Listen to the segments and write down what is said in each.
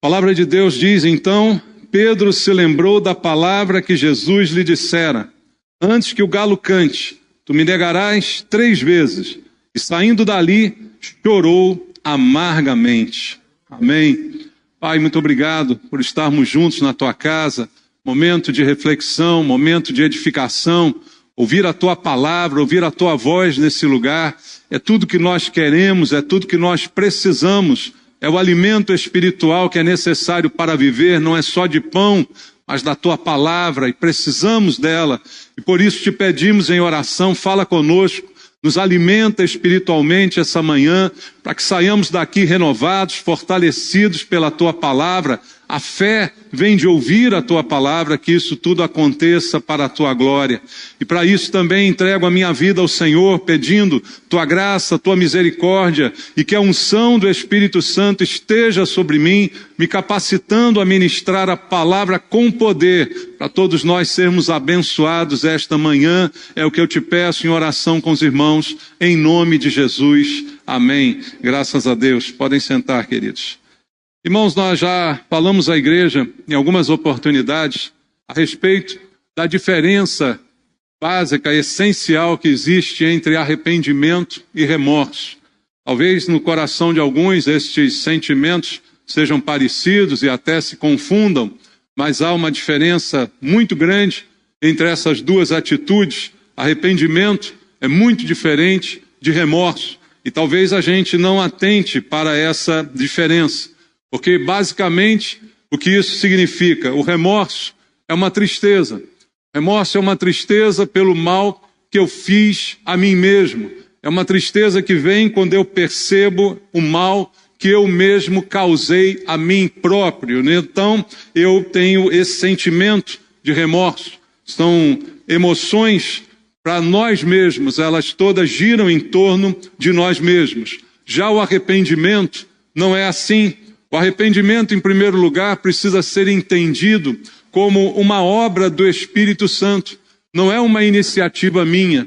palavra de Deus diz, então, Pedro se lembrou da palavra que Jesus lhe dissera: antes que o galo cante, tu me negarás 3 vezes. E saindo dali, chorou amargamente. Amém. Pai, muito obrigado por estarmos juntos na tua casa. Momento de reflexão, momento de edificação. Ouvir a tua palavra, ouvir a tua voz nesse lugar. É tudo que nós queremos, é tudo que nós precisamos. É o alimento espiritual que é necessário para viver, não é só de pão, mas da tua palavra, e precisamos dela. E por isso te pedimos em oração, fala conosco, nos alimenta espiritualmente essa manhã, para que saiamos daqui renovados, fortalecidos pela tua palavra. A fé vem de ouvir a tua palavra, que isso tudo aconteça para a tua glória. E para isso também entrego a minha vida ao Senhor, pedindo tua graça, tua misericórdia, e que a unção do Espírito Santo esteja sobre mim, me capacitando a ministrar a palavra com poder, para todos nós sermos abençoados esta manhã. É o que eu te peço em oração com os irmãos, em nome de Jesus. Amém. Graças a Deus. Podem sentar, queridos. Irmãos, nós já falamos à igreja em algumas oportunidades a respeito da diferença básica, essencial que existe entre arrependimento e remorso. Talvez no coração de alguns estes sentimentos sejam parecidos e até se confundam, mas há uma diferença muito grande entre essas duas atitudes. Arrependimento é muito diferente de remorso, e talvez a gente não atente para essa diferença. Porque basicamente o que isso significa? O remorso é uma tristeza. Remorso é uma tristeza pelo mal que eu fiz a mim mesmo. É uma tristeza que vem quando eu percebo o mal que eu mesmo causei a mim próprio. Então eu tenho esse sentimento de remorso. São emoções para nós mesmos, elas todas giram em torno de nós mesmos. Já o arrependimento não é assim. O arrependimento, em primeiro lugar, precisa ser entendido como uma obra do Espírito Santo. Não é uma iniciativa minha.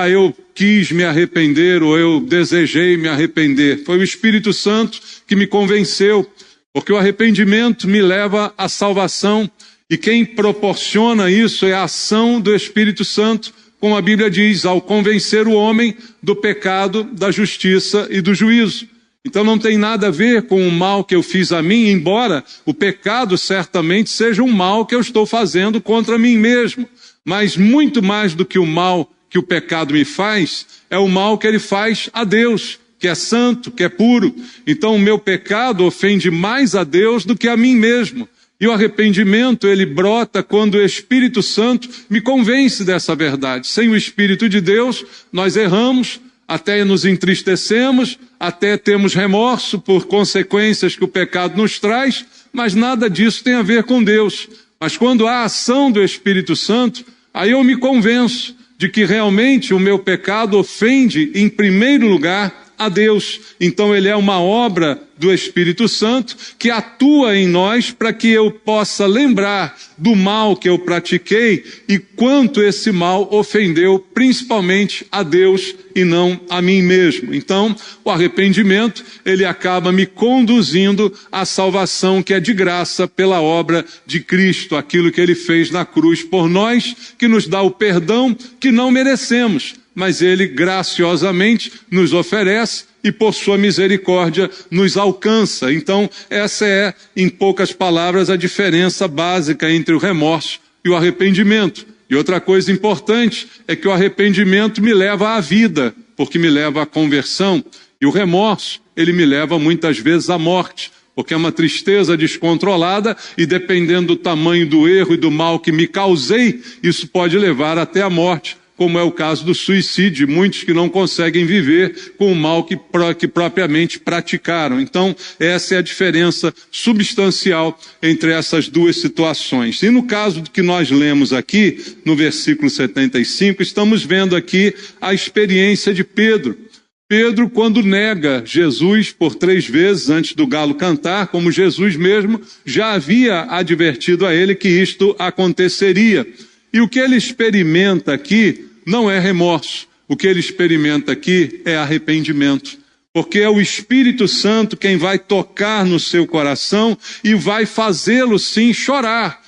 Eu quis me arrepender ou eu desejei me arrepender. Foi o Espírito Santo que me convenceu, porque o arrependimento me leva à salvação. E quem proporciona isso é a ação do Espírito Santo, como a Bíblia diz, ao convencer o homem do pecado, da justiça e do juízo. Então não tem nada a ver com o mal que eu fiz a mim, embora o pecado certamente seja um mal que eu estou fazendo contra mim mesmo. Mas muito mais do que o mal que o pecado me faz, é o mal que ele faz a Deus, que é santo, que é puro. Então o meu pecado ofende mais a Deus do que a mim mesmo. E o arrependimento, ele brota quando o Espírito Santo me convence dessa verdade. Sem o Espírito de Deus, nós erramos, até nos entristecemos, até temos remorso por consequências que o pecado nos traz, mas nada disso tem a ver com Deus. Mas quando há a ação do Espírito Santo, aí eu me convenço de que realmente o meu pecado ofende, em primeiro lugar, a Deus. Então ele é uma obra do Espírito Santo que atua em nós para que eu possa lembrar do mal que eu pratiquei e quanto esse mal ofendeu principalmente a Deus e não a mim mesmo. Então o arrependimento, ele acaba me conduzindo à salvação que é de graça pela obra de Cristo, aquilo que ele fez na cruz por nós, que nos dá o perdão que não merecemos, mas ele graciosamente nos oferece e por sua misericórdia nos alcança. Então essa é, em poucas palavras, a diferença básica entre o remorso e o arrependimento. E outra coisa importante é que o arrependimento me leva à vida, porque me leva à conversão, e o remorso, ele me leva muitas vezes à morte, porque é uma tristeza descontrolada e dependendo do tamanho do erro e do mal que me causei, isso pode levar até a morte, como é o caso do suicídio, muitos que não conseguem viver com o mal que propriamente praticaram. Então, essa é a diferença substancial entre essas duas situações. E no caso que nós lemos aqui, no versículo 75, estamos vendo aqui a experiência de Pedro. Pedro, quando nega Jesus por 3 vezes antes do galo cantar, como Jesus mesmo já havia advertido a ele que isto aconteceria. E o que ele experimenta aqui não é remorso. O que ele experimenta aqui é arrependimento. porque é o Espírito Santo quem vai tocar no seu coração e vai fazê-lo sim chorar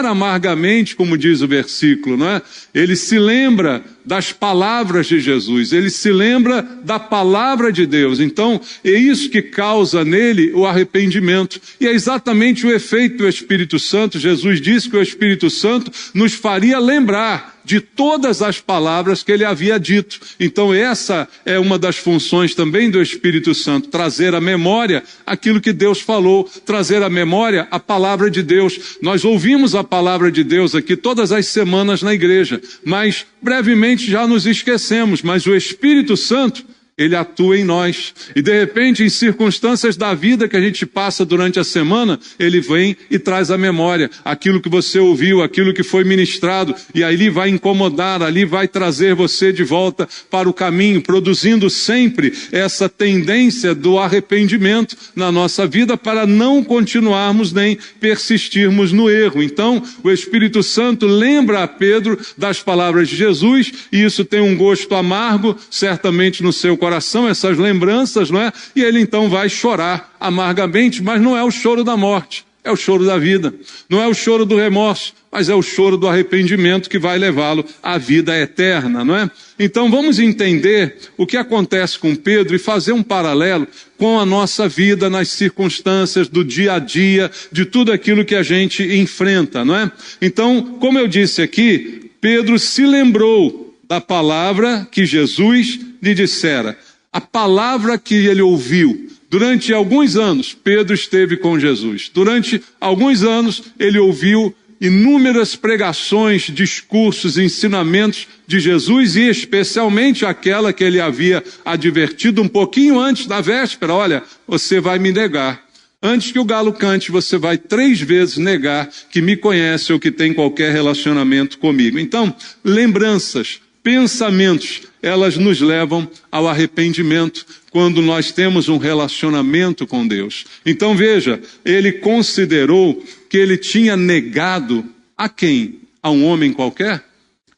amargamente, como diz o versículo, não é? Ele se lembra das palavras de Jesus, ele se lembra da palavra de Deus. Então, é isso que causa nele o arrependimento. E é exatamente o efeito do Espírito Santo. Jesus disse que o Espírito Santo nos faria lembrar de todas as palavras que ele havia dito. Então essa é uma das funções também do Espírito Santo, trazer à memória aquilo que Deus falou, trazer à memória a palavra de Deus. Nós ouvimos a palavra de Deus aqui todas as semanas na igreja, mas brevemente já nos esquecemos, mas o Espírito Santo, ele atua em nós. E de repente, em circunstâncias da vida que a gente passa durante a semana, ele vem e traz à memória aquilo que você ouviu, aquilo que foi ministrado, e aí ele vai incomodar, ali vai trazer você de volta para o caminho, produzindo sempre essa tendência do arrependimento na nossa vida para não continuarmos nem persistirmos no erro. Então, o Espírito Santo lembra a Pedro das palavras de Jesus, e isso tem um gosto amargo, certamente no seu coração, essas lembranças, não é? E ele então vai chorar amargamente, mas não é o choro da morte, é o choro da vida. Não é o choro do remorso, mas é o choro do arrependimento que vai levá-lo à vida eterna, não é? Então vamos entender o que acontece com Pedro e fazer um paralelo com a nossa vida nas circunstâncias do dia a dia, de tudo aquilo que a gente enfrenta, não é? Então, como eu disse aqui, Pedro se lembrou da palavra que Jesus lhe dissera. A palavra que ele ouviu. Durante alguns anos, Pedro esteve com Jesus. Durante alguns anos, ele ouviu inúmeras pregações, discursos, ensinamentos de Jesus, e especialmente aquela que ele havia advertido um pouquinho antes da véspera. Olha, você vai me negar. Antes que o galo cante, você vai 3 vezes negar que me conhece ou que tem qualquer relacionamento comigo. Então, lembranças, pensamentos, elas nos levam ao arrependimento quando nós temos um relacionamento com Deus. Então veja, ele considerou que ele tinha negado a quem? A um homem qualquer?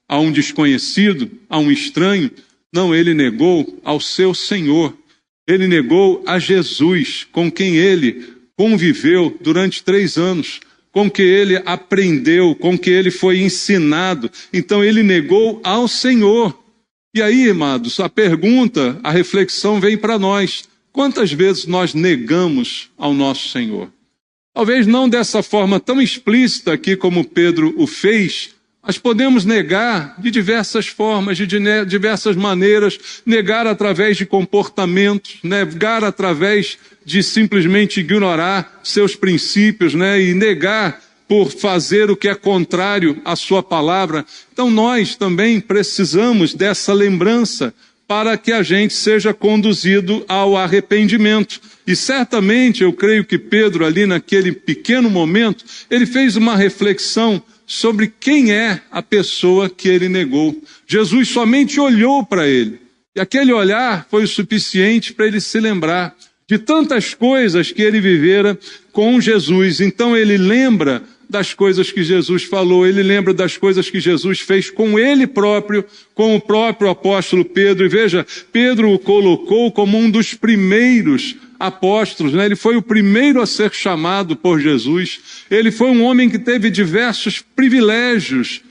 A um desconhecido? A um estranho? Não, ele negou ao seu Senhor. Ele negou a Jesus, com quem ele conviveu durante 3 anos. Com que ele aprendeu, com que ele foi ensinado. Então ele negou ao Senhor. E aí, amados, a pergunta, a reflexão vem para nós. Quantas vezes nós negamos ao nosso Senhor? Talvez não dessa forma tão explícita aqui como Pedro o fez, mas podemos negar de diversas formas, de diversas maneiras, negar através de comportamentos, negar através de simplesmente ignorar seus princípios, e negar por fazer o que é contrário à sua palavra. Então nós também precisamos dessa lembrança para que a gente seja conduzido ao arrependimento. E certamente eu creio que Pedro ali naquele pequeno momento, ele fez uma reflexão sobre quem é a pessoa que ele negou. Jesus somente olhou para ele, e aquele olhar foi o suficiente para ele se lembrar de tantas coisas que ele vivera com Jesus. Então ele lembra das coisas que Jesus falou, ele lembra das coisas que Jesus fez com ele próprio, com o próprio apóstolo Pedro. E veja, Pedro o colocou como um dos primeiros apóstolos, Ele foi o primeiro a ser chamado por Jesus. Ele foi um homem que teve diversos privilégios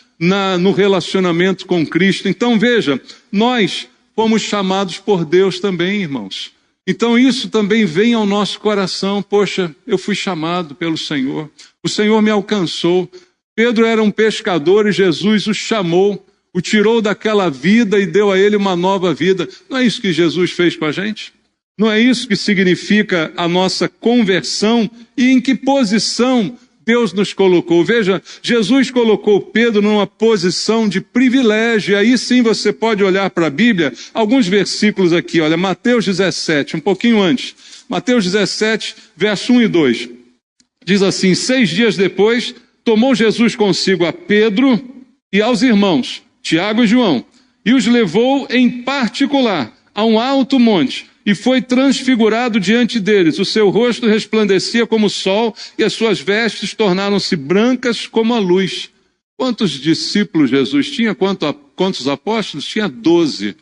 no relacionamento com Cristo. Então veja, nós fomos chamados por Deus também, irmãos. Então isso também vem ao nosso coração. Poxa, eu fui chamado pelo Senhor. O Senhor me alcançou. Pedro era um pescador e Jesus o chamou, o tirou daquela vida e deu a ele uma nova vida. Não é isso que Jesus fez com a gente? Não é isso que significa a nossa conversão? E em que posição Deus nos colocou? Veja, Jesus colocou Pedro numa posição de privilégio. Aí sim você pode olhar para a Bíblia, alguns versículos aqui, olha, Mateus 17, um pouquinho antes. Mateus 17, verso 1 e 2. Diz assim: 6 dias depois, tomou Jesus consigo a Pedro e aos irmãos, Tiago e João, e os levou em particular a um alto monte, e foi transfigurado diante deles. O seu rosto resplandecia como o sol, e as suas vestes tornaram-se brancas como a luz. Quantos discípulos Jesus tinha? Quantos apóstolos? Tinha 12.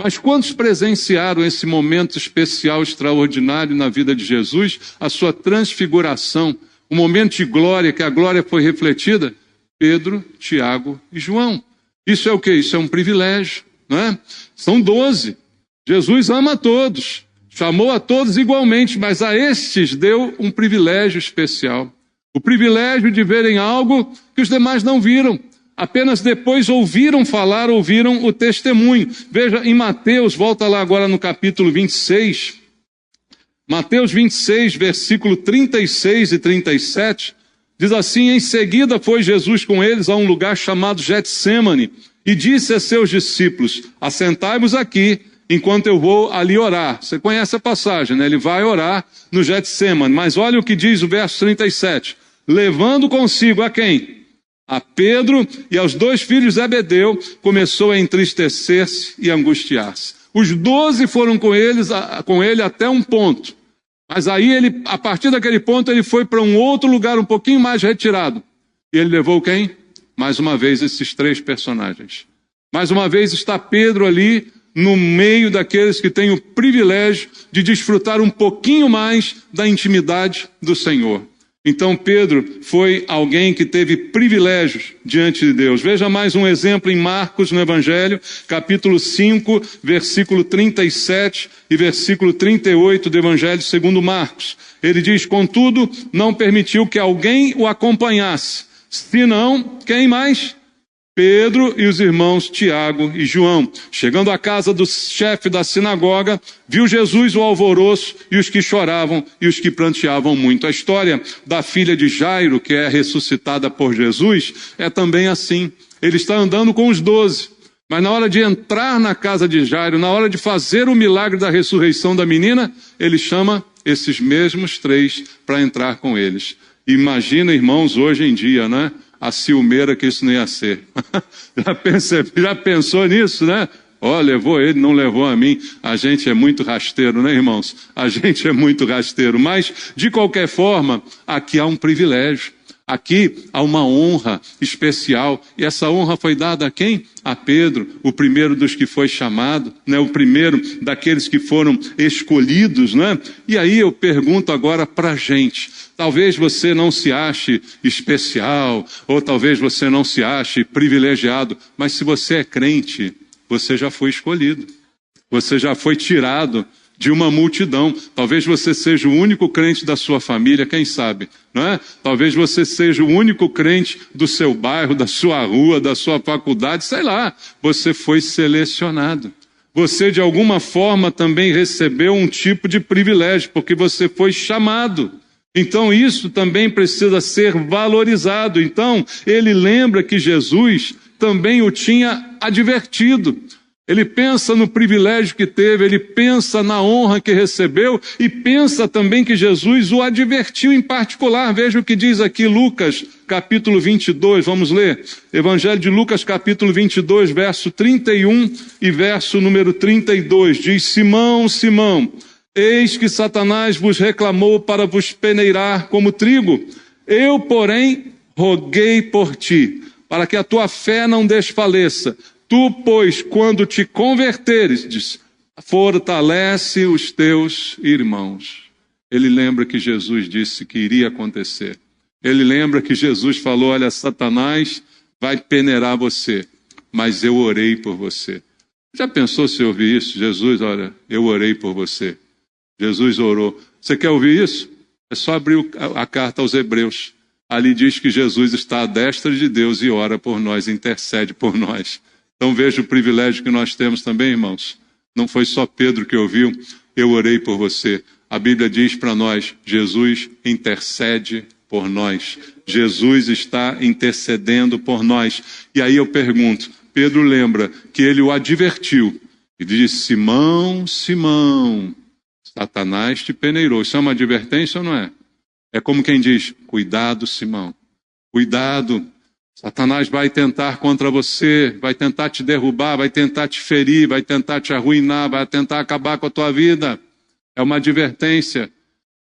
Mas quantos presenciaram esse momento especial, extraordinário na vida de Jesus, a sua transfiguração, o momento de glória, que a glória foi refletida? Pedro, Tiago e João. Isso é o quê? Isso é um privilégio, não é? São 12. Jesus ama a todos, chamou a todos igualmente, mas a estes deu um privilégio especial. O privilégio de verem algo que os demais não viram. Apenas depois ouviram falar, ouviram o testemunho. Veja, em Mateus, volta lá agora no capítulo 26. Mateus 26, versículo 36 e 37, diz assim: em seguida foi Jesus com eles a um lugar chamado Getsêmani, e disse a seus discípulos: assentai-vos aqui, enquanto eu vou ali orar. Você conhece a passagem, né? Ele vai orar no Getsêmani, mas olha o que diz o verso 37. Levando consigo a quem? A Pedro e aos 2 filhos de Zebedeu, começou a entristecer-se e angustiar-se. Os 12 foram com ele até um ponto. Mas aí, a partir daquele ponto, ele foi para um outro lugar um pouquinho mais retirado. E ele levou quem? Mais uma vez, esses 3 personagens. Mais uma vez está Pedro ali, no meio daqueles que têm o privilégio de desfrutar um pouquinho mais da intimidade do Senhor. Então Pedro foi alguém que teve privilégios diante de Deus. Veja mais um exemplo em Marcos, no Evangelho, capítulo 5, versículo 37 e versículo 38 do Evangelho segundo Marcos. Ele diz: contudo, não permitiu que alguém o acompanhasse, senão, quem mais? Pedro e os irmãos Tiago e João. Chegando à casa do chefe da sinagoga, viu Jesus o alvoroço e os que choravam e os que pranteavam muito. A história da filha de Jairo, que é ressuscitada por Jesus, é também assim. Ele está andando com os 12, mas na hora de entrar na casa de Jairo, na hora de fazer o milagre da ressurreição da menina, ele chama esses mesmos 3 para entrar com eles. Imagina, irmãos, hoje em dia, né? A ciumeira que isso não ia ser. Já pensou nisso, né? Ó, levou ele, não levou a mim. A gente é muito rasteiro, né, irmãos? A gente é muito rasteiro. Mas, de qualquer forma, aqui há um privilégio. Aqui há uma honra especial. E essa honra foi dada a quem? A Pedro, o primeiro dos que foi chamado, né? O primeiro daqueles que foram escolhidos, né? E aí eu pergunto agora para a gente. Talvez você não se ache especial, ou talvez você não se ache privilegiado, mas se você é crente, você já foi escolhido. Você já foi tirado de uma multidão. Talvez você seja o único crente da sua família, quem sabe, não é? Talvez você seja o único crente do seu bairro, da sua rua, da sua faculdade, sei lá. Você foi selecionado. Você, de alguma forma, também recebeu um tipo de privilégio, porque você foi chamado. Então isso também precisa ser valorizado. Então ele lembra que Jesus também o tinha advertido. Ele pensa no privilégio que teve, ele pensa na honra que recebeu e pensa também que Jesus o advertiu em particular. Veja o que diz aqui Lucas, capítulo 22, vamos ler. Evangelho de Lucas, capítulo 22, verso 31 e verso número 32. Diz: Simão, Simão, eis que Satanás vos reclamou para vos peneirar como trigo. Eu, porém, roguei por ti, para que a tua fé não desfaleça. Tu, pois, quando te converteres, fortalece os teus irmãos. Ele lembra que Jesus disse que iria acontecer. Ele lembra que Jesus falou: olha, Satanás vai peneirar você, mas eu orei por você. Já pensou se ouvir isso? Jesus, olha, eu orei por você. Jesus orou. Você quer ouvir isso? É só abrir a carta aos Hebreus. Ali diz que Jesus está à destra de Deus e ora por nós, intercede por nós. Então veja o privilégio que nós temos também, irmãos. Não foi só Pedro que ouviu, eu orei por você. A Bíblia diz para nós, Jesus intercede por nós. Jesus está intercedendo por nós. E aí eu pergunto, Pedro lembra que ele o advertiu. E disse: Simão, Simão, Satanás te peneirou. Isso é uma advertência ou não é? É como quem diz: cuidado, Simão, cuidado. Satanás vai tentar contra você, vai tentar te derrubar, vai tentar te ferir, vai tentar te arruinar, vai tentar acabar com a tua vida. É uma advertência.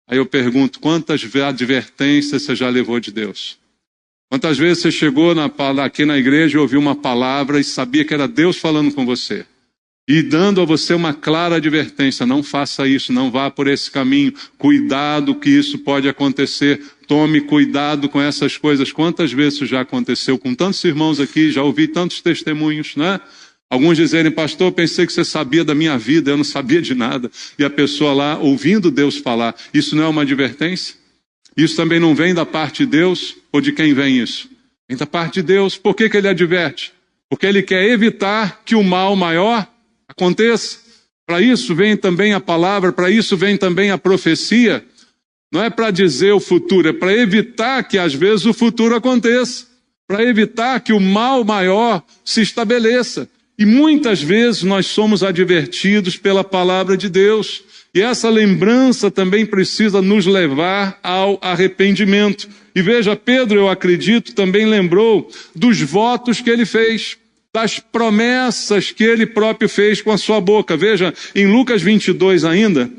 Aí eu pergunto, quantas advertências você já levou de Deus? Quantas vezes você chegou aqui na igreja e ouviu uma palavra e sabia que era Deus falando com você? e dando a você uma clara advertência: não faça isso, não vá por esse caminho, cuidado que isso pode acontecer, tome cuidado com essas coisas. Quantas vezes isso já aconteceu com tantos irmãos aqui, já ouvi tantos testemunhos, né? Alguns dizerem: pastor, pensei que você sabia da minha vida, eu não sabia de nada. E a pessoa lá, ouvindo Deus falar, isso não é uma advertência? Isso também não vem da parte de Deus? Ou de quem vem isso? Vem da parte de Deus. Por que ele adverte? Porque ele quer evitar que o mal maior aconteça. Para isso vem também a palavra, para isso vem também a profecia. Não é para dizer o futuro, é para evitar que às vezes o futuro aconteça. Para evitar que o mal maior se estabeleça. E muitas vezes nós somos advertidos pela palavra de Deus. E essa lembrança também precisa nos levar ao arrependimento. E veja, Pedro, eu acredito, também lembrou dos votos que ele fez, das promessas que ele próprio fez com a sua boca. Veja, em Lucas 22 ainda,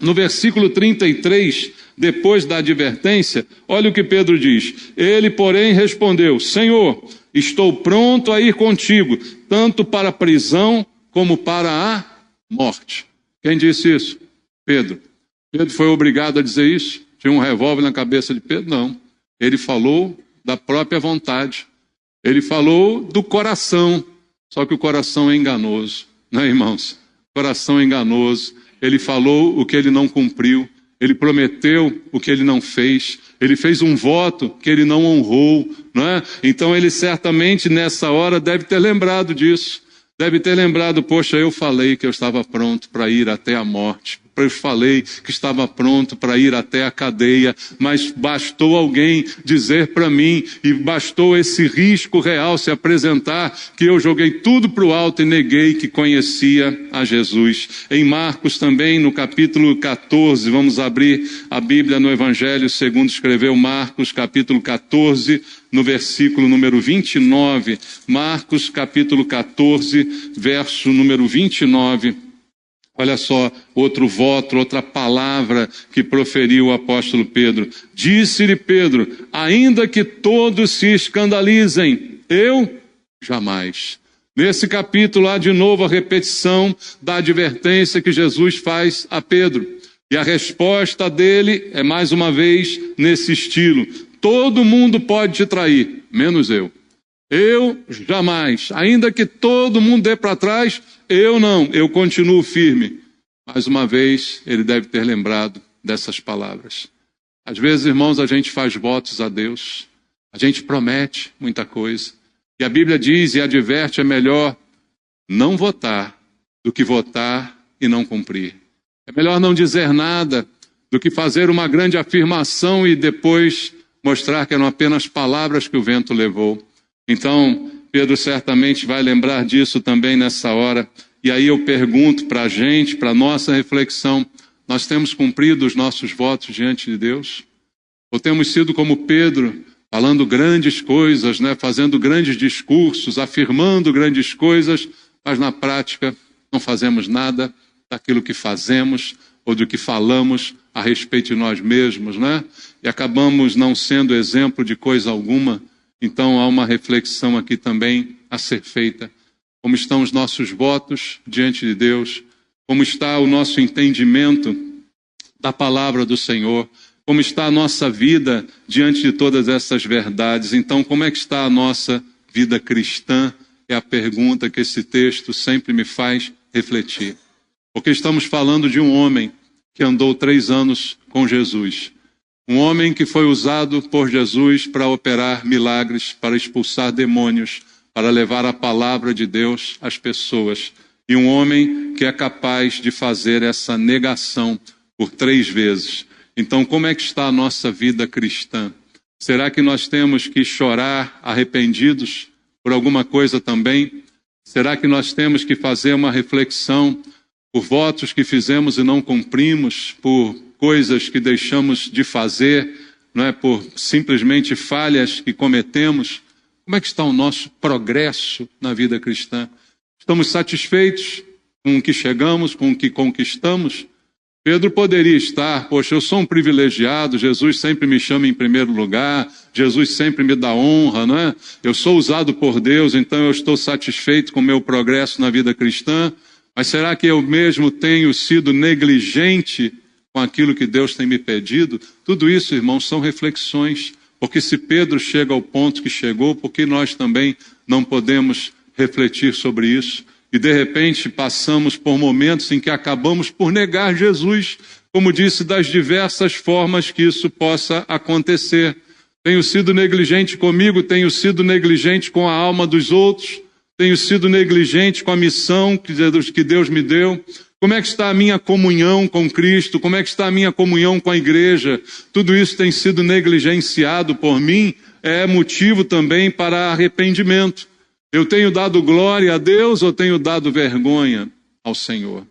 no versículo 33, depois da advertência, olha o que Pedro diz. Ele, porém, respondeu: Senhor, estou pronto a ir contigo, tanto para a prisão como para a morte. Quem disse isso? Pedro. Pedro foi obrigado a dizer isso? Tinha um revólver na cabeça de Pedro? Não. Ele falou da própria vontade. Ele falou do coração. Só que o coração é enganoso, né, irmãos? Coração enganoso. Ele falou o que ele não cumpriu. Ele prometeu o que ele não fez. Ele fez um voto que ele não honrou, não é? Então ele certamente nessa hora deve ter lembrado disso. Deve ter lembrado: poxa, eu falei que eu estava pronto para ir até a morte. Eu falei que estava pronto para ir até a cadeia, mas bastou alguém dizer para mim, e bastou esse risco real se apresentar, que eu joguei tudo para o alto e neguei que conhecia a Jesus. Em Marcos também, no capítulo 14, vamos abrir a Bíblia no Evangelho segundo escreveu Marcos, capítulo 14, no versículo número 29. Marcos, capítulo 14, verso número 29. Olha só, outro voto, outra palavra que proferiu o apóstolo Pedro. Disse-lhe Pedro: ainda que todos se escandalizem, eu jamais. Nesse capítulo há de novo a repetição da advertência que Jesus faz a Pedro. E a resposta dele é mais uma vez nesse estilo: todo mundo pode te trair, menos eu. Eu jamais, ainda que todo mundo dê para trás, eu não, eu continuo firme. Mais uma vez, ele deve ter lembrado dessas palavras. Às vezes, irmãos, a gente faz votos a Deus, a gente promete muita coisa, e a Bíblia diz e adverte: é melhor não votar do que votar e não cumprir. É melhor não dizer nada do que fazer uma grande afirmação e depois mostrar que eram apenas palavras que o vento levou. Então, Pedro certamente vai lembrar disso também nessa hora. E aí eu pergunto para a gente, para a nossa reflexão: nós temos cumprido os nossos votos diante de Deus? Ou temos sido como Pedro, falando grandes coisas, né? Fazendo grandes discursos, afirmando grandes coisas, mas na prática não fazemos nada daquilo que fazemos ou do que falamos a respeito de nós mesmos, né? E acabamos não sendo exemplo de coisa alguma. Então há uma reflexão aqui também a ser feita. Como estão os nossos votos diante de Deus? Como está o nosso entendimento da palavra do Senhor? Como está a nossa vida diante de todas essas verdades? Então, como é que está a nossa vida cristã? É a pergunta que esse texto sempre me faz refletir. Porque estamos falando de um homem que andou 3 anos com Jesus. Um homem que foi usado por Jesus para operar milagres, para expulsar demônios, para levar a palavra de Deus às pessoas. E um homem que é capaz de fazer essa negação por 3 vezes. Então, como é que está a nossa vida cristã? Será que nós temos que chorar arrependidos por alguma coisa também? Será que nós temos que fazer uma reflexão por votos que fizemos e não cumprimos, por coisas que deixamos de fazer, não é, por simplesmente falhas que cometemos? Como é que está o nosso progresso na vida cristã? Estamos satisfeitos com o que chegamos, com o que conquistamos? Pedro poderia estar, poxa, eu sou um privilegiado, Jesus sempre me chama em primeiro lugar, Jesus sempre me dá honra, não é? Eu sou usado por Deus, então eu estou satisfeito com o meu progresso na vida cristã, mas será que eu mesmo tenho sido negligente com aquilo que Deus tem me pedido? Tudo isso, irmãos, são reflexões, porque se Pedro chega ao ponto que chegou, por que nós também não podemos refletir sobre isso? E de repente passamos por momentos em que acabamos por negar Jesus, como disse, das diversas formas que isso possa acontecer. Tenho sido negligente comigo, tenho sido negligente com a alma dos outros, tenho sido negligente com a missão que Deus me deu. Como é que está a minha comunhão com Cristo? Como é que está a minha comunhão com a igreja? Tudo isso tem sido negligenciado por mim, é motivo também para arrependimento. Eu tenho dado glória a Deus ou tenho dado vergonha ao Senhor?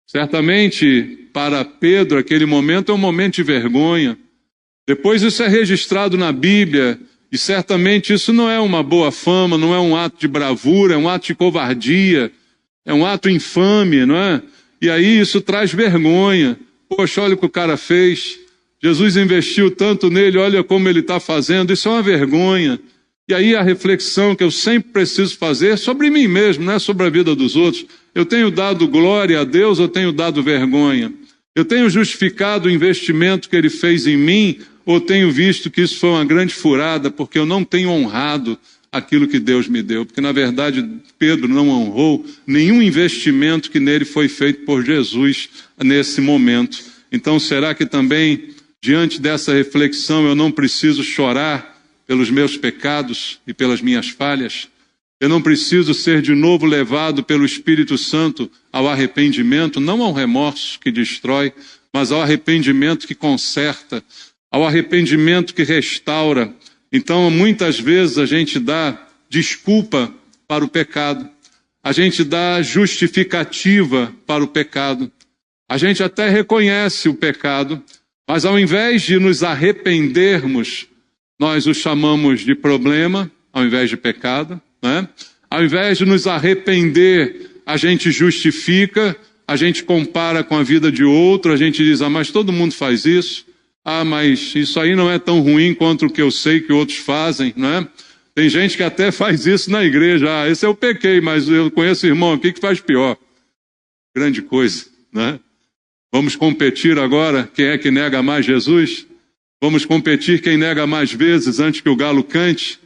Certamente, para Pedro, aquele momento é um momento de vergonha. Depois isso é registrado na Bíblia, e certamente isso não é uma boa fama, não é um ato de bravura, é um ato de covardia, é um ato infame, não é? E aí isso traz vergonha. Poxa, olha o que o cara fez. Jesus investiu tanto nele, olha como ele está fazendo, isso é uma vergonha. E aí a reflexão que eu sempre preciso fazer sobre mim mesmo, não é sobre a vida dos outros. Eu tenho dado glória a Deus ou tenho dado vergonha? Eu tenho justificado o investimento que Ele fez em mim ou tenho visto que isso foi uma grande furada porque eu não tenho honrado aquilo que Deus me deu? Porque na verdade Pedro não honrou nenhum investimento que nele foi feito por Jesus nesse momento. Então será que também diante dessa reflexão eu não preciso chorar pelos meus pecados e pelas minhas falhas? Eu não preciso ser de novo levado pelo Espírito Santo ao arrependimento, não ao remorso que destrói, mas ao arrependimento que conserta, ao arrependimento que restaura. Então, muitas vezes a gente dá desculpa para o pecado, a gente dá justificativa para o pecado, a gente até reconhece o pecado, mas ao invés de nos arrependermos, nós o chamamos de problema, ao invés de pecado, né? Ao invés de nos arrepender, a gente justifica, a gente compara com a vida de outro, a gente diz, mas todo mundo faz isso. Mas isso aí não é tão ruim quanto o que eu sei que outros fazem, né? Tem gente que até faz isso na igreja. Esse eu pequei, mas eu conheço irmão aqui que faz pior. Grande coisa, né? Vamos competir agora, quem é que nega mais Jesus? Vamos competir quem nega mais vezes antes que o galo cante?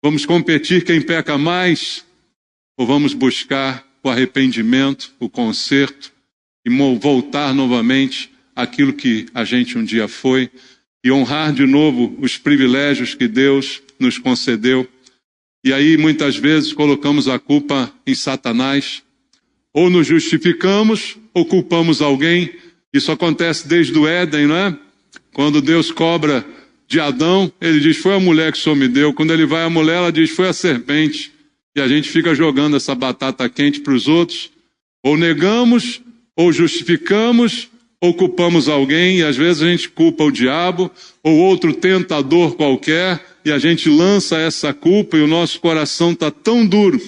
Vamos competir quem peca mais? Ou vamos buscar o arrependimento, o conserto e voltar novamente àquilo que a gente um dia foi e honrar de novo os privilégios que Deus nos concedeu? E aí muitas vezes colocamos a culpa em Satanás, ou nos justificamos ou culpamos alguém. Isso acontece desde o Éden, não é? Quando Deus cobra de Adão, ele diz, foi a mulher que o Senhor me deu. Quando ele vai à mulher, ela diz, foi a serpente. E a gente fica jogando essa batata quente para os outros. Ou negamos, ou justificamos, ou culpamos alguém. E às vezes a gente culpa o diabo, ou outro tentador qualquer, e a gente lança essa culpa e o nosso coração está tão duro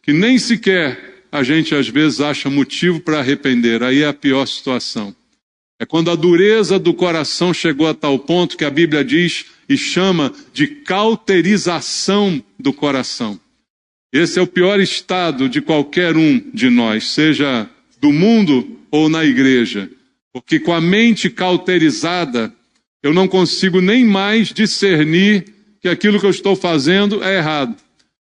que nem sequer a gente às vezes acha motivo para arrepender. Aí é a pior situação. É quando a dureza do coração chegou a tal ponto que a Bíblia diz e chama de cauterização do coração. Esse é o pior estado de qualquer um de nós, seja do mundo ou na igreja. Porque com a mente cauterizada, eu não consigo nem mais discernir que aquilo que eu estou fazendo é errado.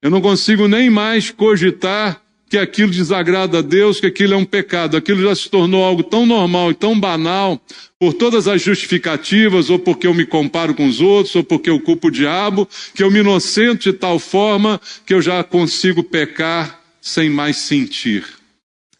Eu não consigo nem mais cogitar que aquilo desagrada a Deus, que aquilo é um pecado. Aquilo já se tornou algo tão normal e tão banal, por todas as justificativas, ou porque eu me comparo com os outros, ou porque eu culpo o diabo, que eu me inocento de tal forma que eu já consigo pecar sem mais sentir.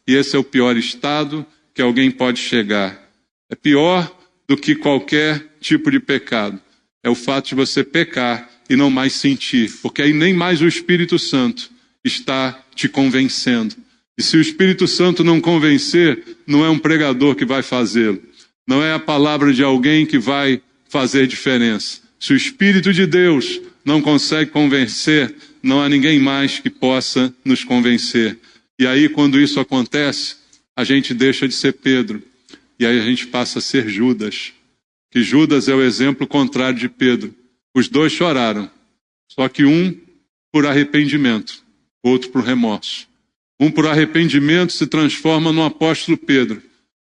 E esse é o pior estado que alguém pode chegar. É pior do que qualquer tipo de pecado. É o fato de você pecar e não mais sentir, porque aí nem mais o Espírito Santo está te convencendo. E se o Espírito Santo não convencer, não é um pregador que vai fazê-lo. Não é a palavra de alguém que vai fazer diferença. Se o Espírito de Deus não consegue convencer, não há ninguém mais que possa nos convencer. E aí, quando isso acontece, a gente deixa de ser Pedro. E aí a gente passa a ser Judas. Que Judas é o exemplo contrário de Pedro. Os dois choraram. Só que um por arrependimento, outro por remorso. Um por arrependimento se transforma no apóstolo Pedro,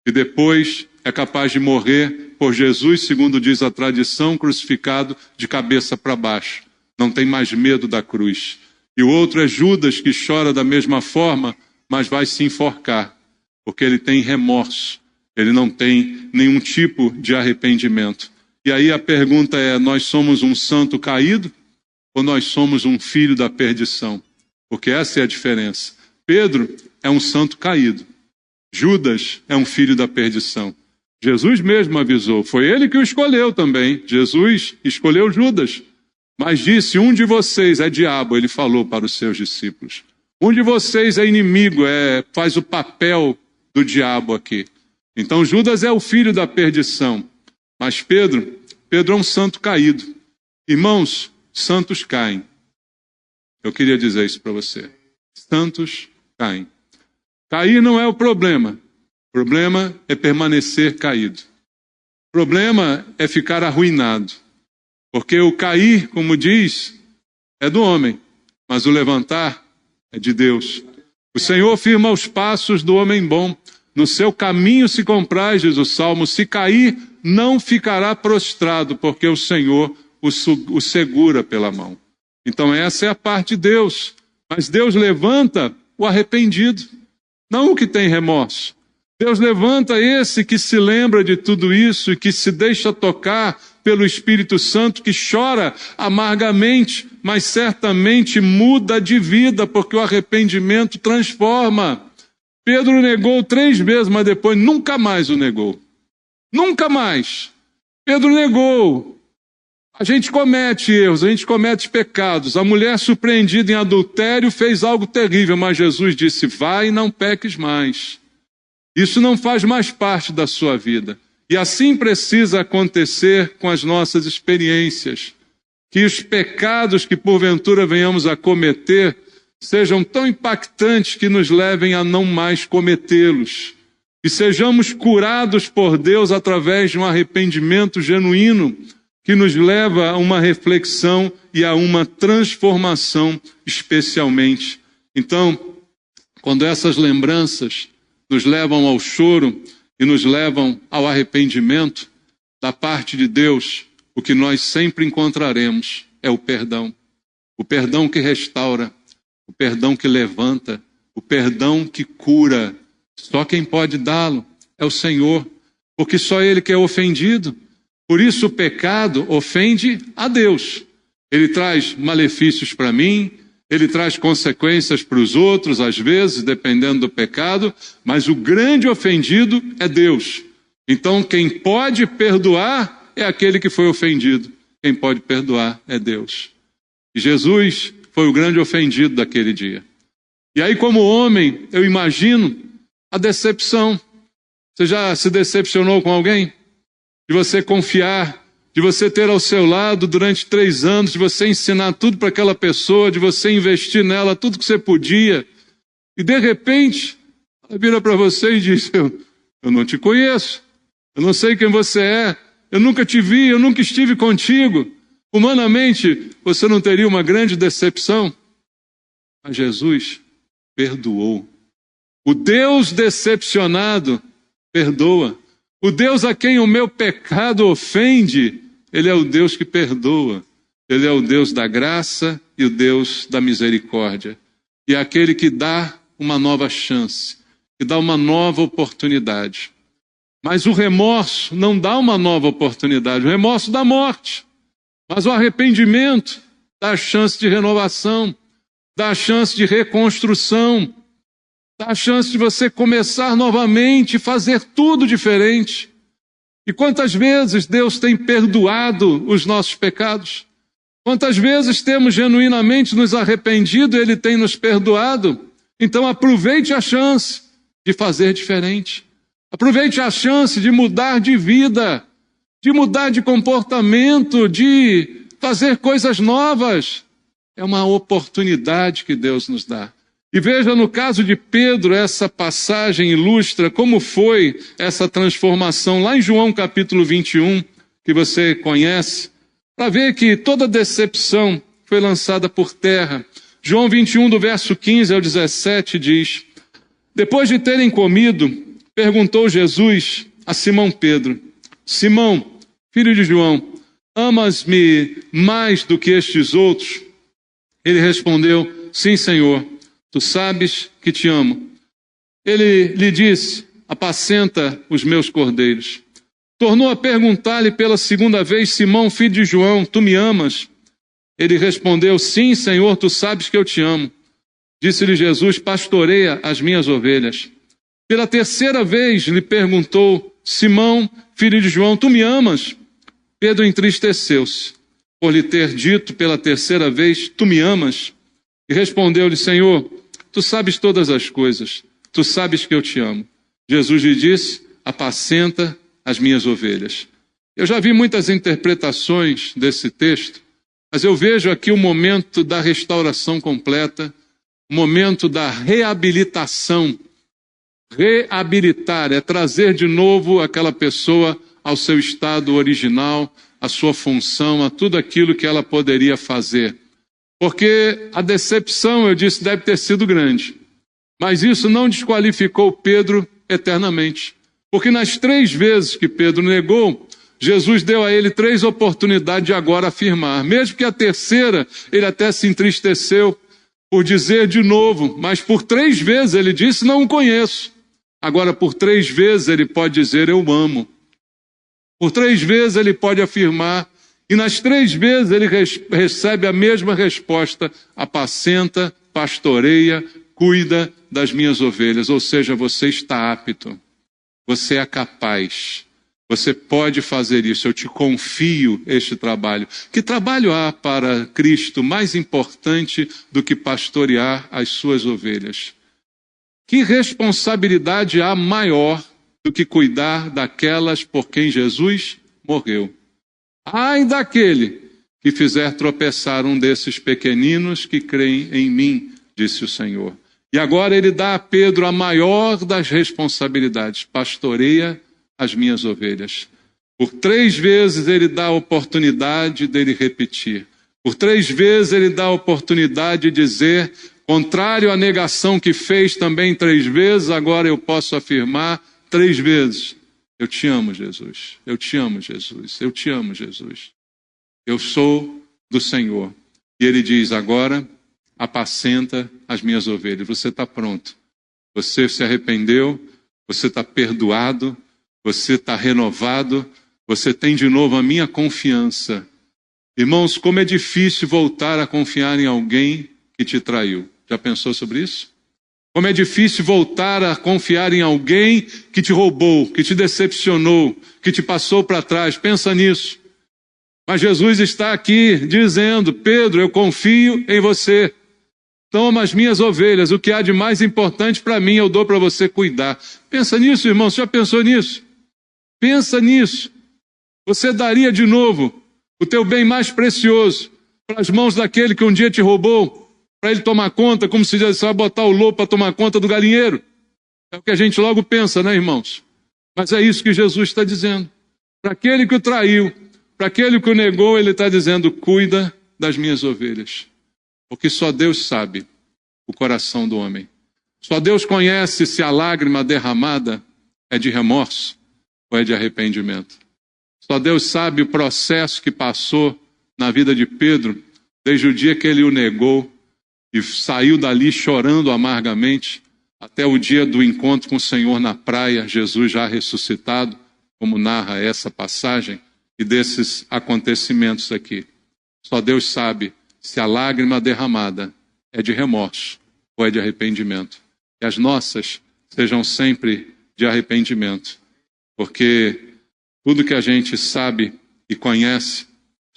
e depois é capaz de morrer por Jesus, segundo diz a tradição, crucificado de cabeça para baixo. Não tem mais medo da cruz. E o outro é Judas, que chora da mesma forma, mas vai se enforcar, porque ele tem remorso. Ele não tem nenhum tipo de arrependimento. E aí a pergunta é, nós somos um santo caído ou nós somos um filho da perdição? Porque essa é a diferença. Pedro é um santo caído. Judas é um filho da perdição. Jesus mesmo avisou, foi ele que o escolheu também. Jesus escolheu Judas, mas disse, um de vocês é diabo, ele falou para os seus discípulos. Um de vocês é inimigo, faz o papel do diabo aqui. Então Judas é o filho da perdição, mas Pedro é um santo caído. Irmãos, santos caem. Eu queria dizer isso para você. Santos caem. Cair não é o problema. O problema é permanecer caído. O problema é ficar arruinado. Porque o cair, como diz, é do homem, mas o levantar é de Deus. O Senhor firma os passos do homem bom. No seu caminho se compraz, diz o Salmo, se cair, não ficará prostrado, porque o Senhor o segura pela mão. Então essa é a parte de Deus. Mas Deus levanta o arrependido, não o que tem remorso. Deus levanta esse que se lembra de tudo isso e que se deixa tocar pelo Espírito Santo, que chora amargamente, mas certamente muda de vida, porque o arrependimento transforma. Pedro negou 3 vezes, mas depois nunca mais o negou. Nunca mais. Pedro negou. A gente comete erros, a gente comete pecados. A mulher surpreendida em adultério fez algo terrível, mas Jesus disse, vai e não peques mais. Isso não faz mais parte da sua vida. E assim precisa acontecer com as nossas experiências. Que os pecados que porventura venhamos a cometer sejam tão impactantes que nos levem a não mais cometê-los. E sejamos curados por Deus através de um arrependimento genuíno que nos leva a uma reflexão e a uma transformação especialmente. Então, quando essas lembranças nos levam ao choro e nos levam ao arrependimento, da parte de Deus, o que nós sempre encontraremos é o perdão. O perdão que restaura, o perdão que levanta, o perdão que cura. Só quem pode dá-lo é o Senhor, porque só Ele que é ofendido. Por isso o pecado ofende a Deus. Ele traz malefícios para mim, ele traz consequências para os outros, às vezes, dependendo do pecado, mas o grande ofendido é Deus. Então quem pode perdoar é aquele que foi ofendido. Quem pode perdoar é Deus. E Jesus foi o grande ofendido daquele dia. E aí, como homem, eu imagino a decepção. Você já se decepcionou com alguém? De você confiar, de você ter ao seu lado durante 3 anos, de você ensinar tudo para aquela pessoa, de você investir nela tudo que você podia. E de repente, ela vira para você e diz, eu não te conheço, eu não sei quem você é, eu nunca te vi, eu nunca estive contigo. Humanamente, você não teria uma grande decepção? Mas Jesus perdoou. O Deus decepcionado perdoa. O Deus a quem o meu pecado ofende, Ele é o Deus que perdoa. Ele é o Deus da graça e o Deus da misericórdia. E é aquele que dá uma nova chance, que dá uma nova oportunidade. Mas o remorso não dá uma nova oportunidade, o remorso dá morte. Mas o arrependimento dá a chance de renovação, dá a chance de reconstrução, dá a chance de você começar novamente e fazer tudo diferente. E quantas vezes Deus tem perdoado os nossos pecados? Quantas vezes temos genuinamente nos arrependido e Ele tem nos perdoado? Então aproveite a chance de fazer diferente. Aproveite a chance de mudar de vida, de mudar de comportamento, de fazer coisas novas. É uma oportunidade que Deus nos dá. E veja, no caso de Pedro, essa passagem ilustra como foi essa transformação lá em João capítulo 21, que você conhece, para ver que toda decepção foi lançada por terra. João 21, do verso 15 ao 17, diz: depois de terem comido, perguntou Jesus a Simão Pedro: Simão, filho de João, amas-me mais do que estes outros? Ele respondeu: sim, Senhor, tu sabes que te amo. Ele lhe disse: apacenta os meus cordeiros. Tornou a perguntar-lhe pela segunda vez: Simão, filho de João, tu me amas? Ele respondeu: sim, Senhor, tu sabes que eu te amo. Disse-lhe Jesus: pastoreia as minhas ovelhas. Pela terceira vez lhe perguntou: Simão, filho de João, tu me amas? Pedro entristeceu-se por lhe ter dito pela terceira vez: tu me amas? E respondeu-lhe: Senhor, tu sabes todas as coisas, tu sabes que eu te amo. Jesus lhe disse: apacenta as minhas ovelhas. Eu já vi muitas interpretações desse texto, mas eu vejo aqui o momento da restauração completa, o momento da reabilitação. Reabilitar é trazer de novo aquela pessoa ao seu estado original, à sua função, a tudo aquilo que ela poderia fazer. Porque a decepção, eu disse, deve ter sido grande. Mas isso não desqualificou Pedro eternamente. Porque nas 3 vezes que Pedro negou, Jesus deu a ele 3 oportunidades de agora afirmar. Mesmo que a terceira, ele até se entristeceu por dizer de novo, mas por 3 vezes ele disse: não o conheço. Agora, por 3 vezes ele pode dizer: eu amo. Por 3 vezes ele pode afirmar, e nas 3 vezes ele recebe a mesma resposta: apacenta, pastoreia, cuida das minhas ovelhas. Ou seja, você está apto, você é capaz, você pode fazer isso, eu te confio este trabalho. Que trabalho há para Cristo mais importante do que pastorear as suas ovelhas? Que responsabilidade há maior do que cuidar daquelas por quem Jesus morreu? Ai daquele que fizer tropeçar um desses pequeninos que creem em mim, disse o Senhor. E agora ele dá a Pedro a maior das responsabilidades: pastoreia as minhas ovelhas. Por 3 vezes ele dá a oportunidade dele repetir. Por 3 vezes ele dá a oportunidade de dizer, contrário à negação que fez também 3 vezes, agora eu posso afirmar 3 vezes: eu te amo, Jesus. Eu te amo, Jesus. Eu te amo, Jesus. Eu sou do Senhor. E ele diz: agora apacenta as minhas ovelhas. Você está pronto. Você se arrependeu. Você está perdoado. Você está renovado. Você tem de novo a minha confiança. Irmãos, como é difícil voltar a confiar em alguém que te traiu. Já pensou sobre isso? Como é difícil voltar a confiar em alguém que te roubou, que te decepcionou, que te passou para trás. Pensa nisso. Mas Jesus está aqui dizendo: Pedro, eu confio em você. Toma as minhas ovelhas, o que há de mais importante para mim eu dou para você cuidar. Pensa nisso, irmão, você já pensou nisso? Pensa nisso. Você daria de novo o teu bem mais precioso para as mãos daquele que um dia te roubou, para ele tomar conta, como se diz, você vai botar o lobo para tomar conta do galinheiro. É o que a gente logo pensa, né, irmãos? Mas é isso que Jesus está dizendo. Para aquele que o traiu, para aquele que o negou, ele está dizendo: cuida das minhas ovelhas. Porque só Deus sabe o coração do homem. Só Deus conhece se a lágrima derramada é de remorso ou é de arrependimento. Só Deus sabe o processo que passou na vida de Pedro, desde o dia que ele o negou e saiu dali chorando amargamente, até o dia do encontro com o Senhor na praia, Jesus já ressuscitado, como narra essa passagem, e desses acontecimentos aqui. Só Deus sabe se a lágrima derramada é de remorso ou é de arrependimento. E as nossas sejam sempre de arrependimento, porque tudo que a gente sabe e conhece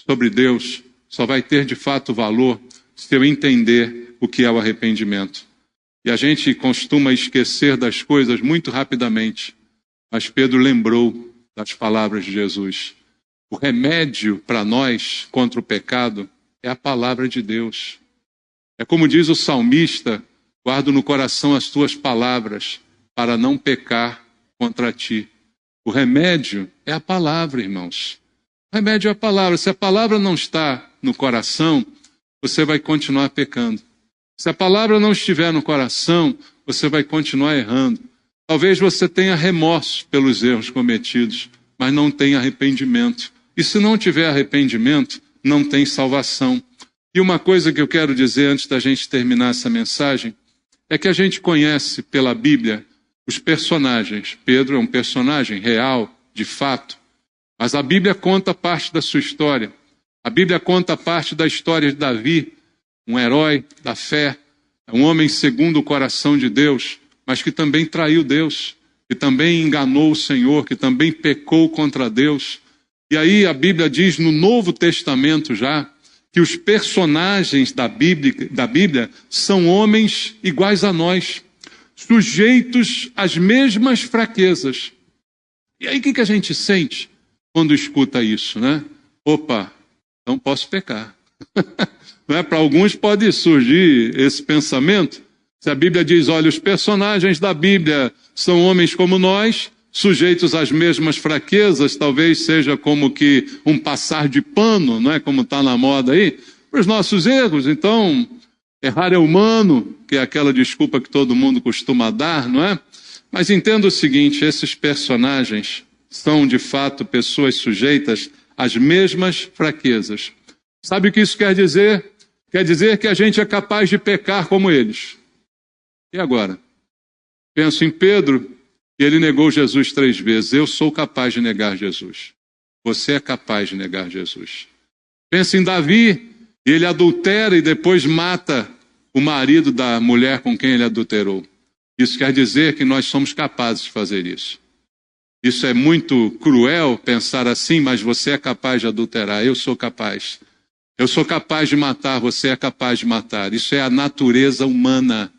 sobre Deus só vai ter de fato valor se eu entender o que é o arrependimento. E a gente costuma esquecer das coisas muito rapidamente, mas Pedro lembrou das palavras de Jesus. O remédio para nós contra o pecado é a palavra de Deus. É como diz o salmista Guardo no coração as tuas palavras para não pecar contra ti. O remédio é a palavra, irmãos. O remédio é a palavra. Se a palavra não está no coração, você vai continuar pecando. Se a palavra não estiver no coração, você vai continuar errando. Talvez você tenha remorso pelos erros cometidos, mas não tenha arrependimento. E se não tiver arrependimento, não tem salvação. E uma coisa que eu quero dizer antes da gente terminar essa mensagem, é que a gente conhece pela Bíblia os personagens. Pedro é um personagem real, de fato, mas a Bíblia conta parte da sua história. A Bíblia conta parte da história de Davi, um herói da fé, um homem segundo o coração de Deus, mas que também traiu Deus, que também enganou o Senhor, que também pecou contra Deus. E aí a Bíblia diz no Novo Testamento já, que os personagens da Bíblia são homens iguais a nós, sujeitos às mesmas fraquezas. E aí o que a gente sente quando escuta isso, né? Opa, não posso pecar. Né? Para alguns pode surgir esse pensamento. Se a Bíblia diz, olha, os personagens da Bíblia são homens como nós, sujeitos às mesmas fraquezas, talvez seja como que um passar de pano, não é como está na moda aí, para os nossos erros. Então, errar é humano, que é aquela desculpa que todo mundo costuma dar, não é? Mas entenda o seguinte, esses personagens são de fato pessoas sujeitas às mesmas fraquezas. Sabe o que isso quer dizer? Quer dizer que a gente é capaz de pecar como eles. E agora? Penso em Pedro, e ele negou Jesus 3 vezes. Eu sou capaz de negar Jesus. Você é capaz de negar Jesus. Pensa em Davi, e ele adultera e depois mata o marido da mulher com quem ele adulterou. Isso quer dizer que nós somos capazes de fazer isso. Isso é muito cruel pensar assim, mas você é capaz de adulterar. Eu sou capaz. Eu sou capaz de matar, você é capaz de matar. Isso é a natureza humana.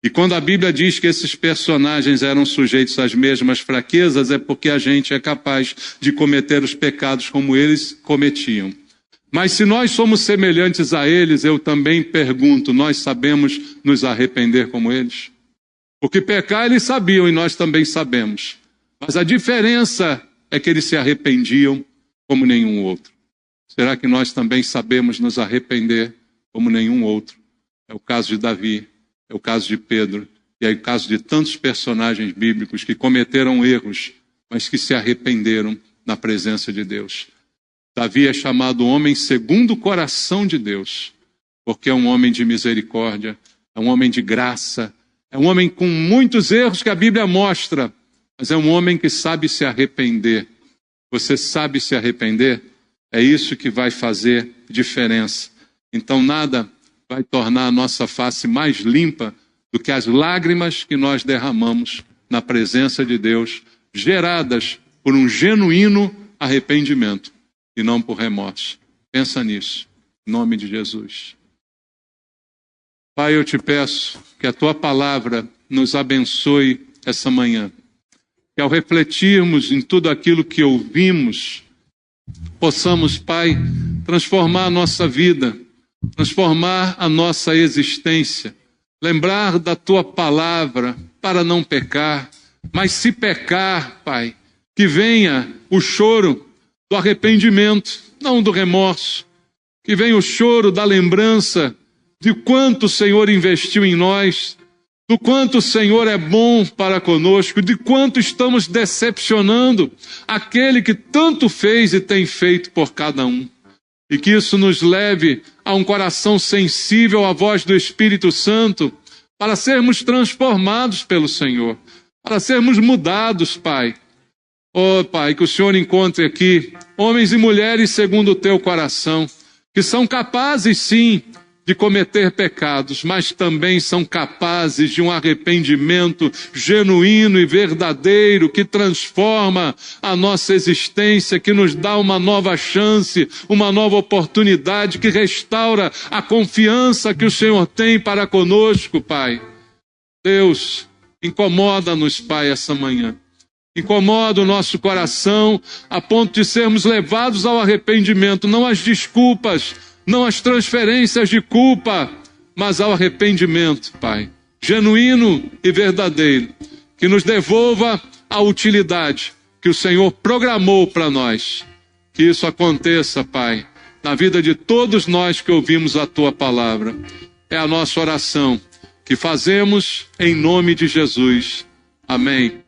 E quando a Bíblia diz que esses personagens eram sujeitos às mesmas fraquezas, é porque a gente é capaz de cometer os pecados como eles cometiam. Mas se nós somos semelhantes a eles, eu também pergunto, nós sabemos nos arrepender como eles? Porque pecar eles sabiam e nós também sabemos. Mas a diferença é que eles se arrependiam como nenhum outro. Será que nós também sabemos nos arrepender como nenhum outro? É o caso de Davi. É o caso de Pedro, e é o caso de tantos personagens bíblicos que cometeram erros, mas que se arrependeram na presença de Deus. Davi é chamado homem segundo o coração de Deus, porque é um homem de misericórdia, é um homem de graça, é um homem com muitos erros que a Bíblia mostra, mas é um homem que sabe se arrepender. Você sabe se arrepender? É isso que vai fazer diferença. Então nada vai tornar a nossa face mais limpa do que as lágrimas que nós derramamos na presença de Deus, geradas por um genuíno arrependimento e não por remorso. Pensa nisso, em nome de Jesus. Pai, eu te peço que a tua palavra nos abençoe essa manhã, que ao refletirmos em tudo aquilo que ouvimos, possamos, Pai, transformar a nossa vida, transformar a nossa existência, lembrar da tua palavra para não pecar, mas se pecar, Pai, que venha o choro do arrependimento, não do remorso, que venha o choro da lembrança de quanto o Senhor investiu em nós, do quanto o Senhor é bom para conosco, de quanto estamos decepcionando aquele que tanto fez e tem feito por cada um. E que isso nos leve a um coração sensível à voz do Espírito Santo, para sermos transformados pelo Senhor, para sermos mudados, Pai. Oh, Pai, que o Senhor encontre aqui homens e mulheres segundo o teu coração, que são capazes, sim, de cometer pecados, mas também são capazes de um arrependimento genuíno e verdadeiro que transforma a nossa existência, que nos dá uma nova chance, uma nova oportunidade, que restaura a confiança que o Senhor tem para conosco, Pai. Deus, incomoda-nos, Pai, essa manhã. Incomoda o nosso coração a ponto de sermos levados ao arrependimento, não às desculpas, não às transferências de culpa, mas ao arrependimento, Pai. genuíno e verdadeiro, que nos devolva a utilidade que o Senhor programou para nós. Que isso aconteça, Pai, na vida de todos nós que ouvimos a Tua palavra. É a nossa oração que fazemos em nome de Jesus. Amém.